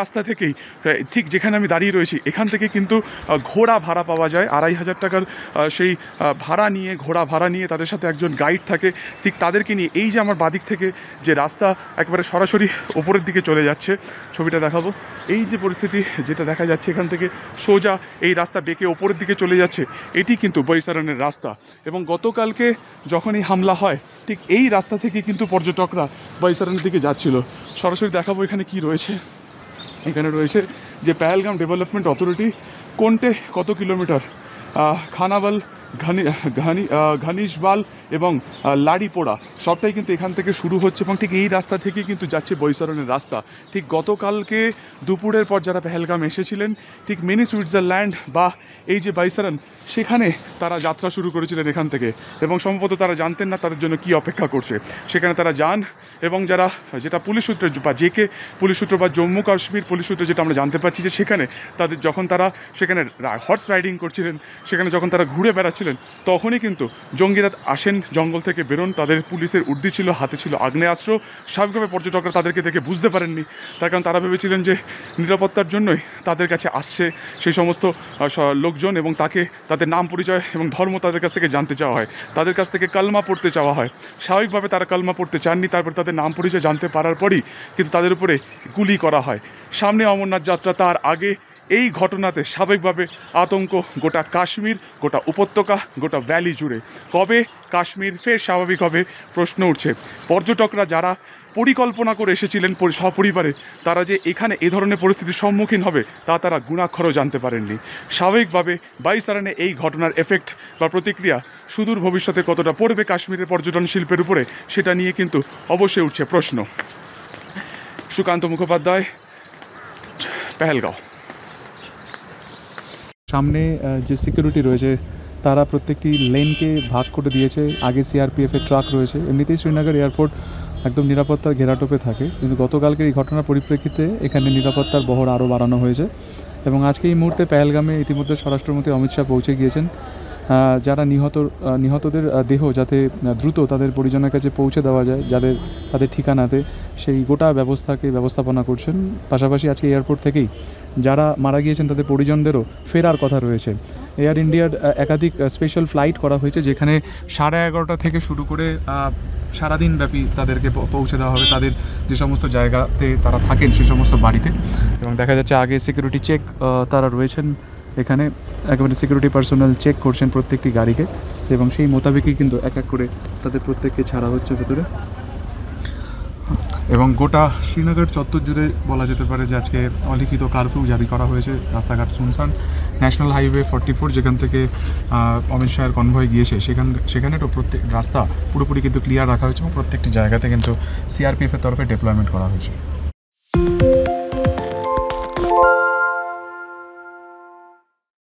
রাস্তা থেকেই ঠিক যেখানে আমি দাঁড়িয়ে রয়েছি এখান থেকে কিন্তু ঘোড়া ভাড়া পাওয়া যায় 2500 টাকার সেই ভাড়া নিয়ে ঘোড়া ভাড়া নিয়ে তাদের সাথে একজন গাইড থাকে ঠিক তাদেরকে নিয়ে এই যে আমার বাদিক থেকে যে রাস্তা একেবারে সরাসরি ওপরের দিকে চলে যাচ্ছে ছবিটা দেখাবো এই যে পরিস্থিতি যেটা দেখা যাচ্ছে এখান থেকে সোজা এই রাস্তা বেঁকে ওপরের দিকে চলে যাচ্ছে এটি কিন্তু বৈসারণের রাস্তা এবং গতকালকে যখন এই হামলা হয় ঠিক এই রাস্তা থেকে কিন্তু পর্যটকরা বৈসারণের দিকে যাচ্ছিল সরাসরি দেখাবো এখানে কি রয়েছে এখানে রয়েছে যে পেহেলগাম ডেভেলপমেন্ট অথরিটি কোনটে কত কিলোমিটার খানাবাল ঘনিশবাল এবং লাড়িপোড়া সবটাই কিন্তু এখান থেকে শুরু হচ্ছে এবং ঠিক এই রাস্তা থেকেই কিন্তু যাচ্ছে বৈসারণের রাস্তা ঠিক গতকালকে দুপুরের পর যারা পেহেলগাম এসেছিলেন ঠিক মিনি সুইজারল্যান্ড বা এই যে বৈসারণ সেখানে তারা যাত্রা শুরু করেছিলেন এখান থেকে এবং সম্ভবত তারা জানতেন না তাদের জন্য কি অপেক্ষা করছে সেখানে তারা যান এবং যারা যেটা পুলিশ সূত্রে বা জেকে পুলিশ সূত্র বা জম্মু কাশ্মীর পুলিশ সূত্রে যেটা আমরা জানতে পারছি যে সেখানে তাদের যখন তারা সেখানে হর্স রাইডিং করছিলেন সেখানে যখন তারা ঘুরে বেড়াচ্ছিলেন তখনই কিন্তু জঙ্গিরা আসেন জঙ্গল থেকে বেরোন তাদের পুলিশের উর্দি ছিল হাতে ছিল আগ্নেয়াস্ত্র স্বাভাবিকভাবে পর্যটকরা তাদেরকে দেখে বুঝতে পারেননি তার কারণ তারা ভেবেছিলেন যে নিরাপত্তার জন্যই তাদের কাছে আসছে সেই সমস্ত লোকজন এবং তাদের নাম পরিচয় এবং ধর্ম তাদের কাছ থেকে জানতে চাওয়া হয় তাদের কাছ থেকে কালমা পড়তে চাওয়া হয় স্বাভাবিকভাবে তারা কালমা পড়তে চাননি তারপর তাদের নাম পরিচয় জানতে পারার পরই কিন্তু তাদের উপরে গুলি করা হয় সামনে অমরনাথ যাত্রা তার আগে এই ঘটনাতে স্বাভাবিকভাবে আতঙ্ক গোটা কাশ্মীর গোটা উপত্যকা গোটা ভ্যালি জুড়ে কবে কাশ্মীর ফের স্বাভাবিক হবে প্রশ্ন উঠছে পর্যটকরা যারা পরিকল্পনা করে এসেছিলেন সপরিবারে তারা যে এখানে এ ধরনের পরিস্থিতির সম্মুখীন হবে তারা গুণাক্ষরও জানতে পারেননি স্বাভাবিকভাবে বৈসারণে এই ঘটনার এফেক্ট বা প্রতিক্রিয়া সুদূর ভবিষ্যতে কতটা পড়বে কাশ্মীরের পর্যটন শিল্পের উপরে সেটা নিয়ে কিন্তু অবশ্যই উঠছে প্রশ্ন সুকান্ত মুখোপাধ্যায় পেহেলগাঁও সামনে যে সিকিউরিটি রয়েছে তারা প্রত্যেকটি লেনকে ভাগ করে দিয়েছে আগে সিআরপিএফের ট্রাক রয়েছে এমনিতেই শ্রীনগর এয়ারপোর্ট একদম নিরাপত্তার ঘেরাটোপে থাকে কিন্তু গতকালকের এই ঘটনার পরিপ্রেক্ষিতে এখানে নিরাপত্তার বহর আরও বাড়ানো হয়েছে এবং আজকে এই মুহূর্তে পেহেলগামে ইতিমধ্যে স্বরাষ্ট্রমন্ত্রী অমিত শাহ পৌঁছে গিয়েছেন যারা নিহতদের দেহ যাতে দ্রুত তাদের পরিজনের কাছে পৌঁছে দেওয়া যায় তাদের ঠিকানাতে সেই গোটা ব্যবস্থাপনা করছেন পাশাপাশি আজকে এয়ারপোর্ট থেকেই যারা মারা গিয়েছেন তাদের পরিজনদেরও ফেরার কথা রয়েছে এয়ার ইন্ডিয়ার একাধিক স্পেশাল ফ্লাইট করা হয়েছে যেখানে 11:30 থেকে শুরু করে সারাদিন ব্যাপী তাদেরকে পৌঁছে দেওয়া হবে তাদের যে সমস্ত জায়গাতে তারা থাকেন সেই সমস্ত বাড়িতে এবং দেখা যাচ্ছে আগে সিকিউরিটি চেক তারা রয়েছেন এখানে একেবারে সিকিউরিটি পার্সোনাল চেক করছেন প্রত্যেকটি গাড়িকে এবং সেই মোতাবেকই কিন্তু এক এক করে তাদের প্রত্যেককে ছাড়া হচ্ছে ভেতরে এবং গোটা শ্রীনগর চত্বর জুড়ে বলা যেতে পারে যে আজকে অলিখিত কারফিউ জারি করা হয়েছে রাস্তাঘাট শুনশান ন্যাশনাল হাইওয়ে 44 যেখান থেকে অমিত শাহের কনভয় গিয়েছে সেখানে তো প্রত্যেক রাস্তা পুরোপুরি কিন্তু ক্লিয়ার রাখা হয়েছে এবং প্রত্যেকটি জায়গাতে কিন্তু সিআরপিএফের তরফে ডিপ্লয়মেন্ট করা হয়েছে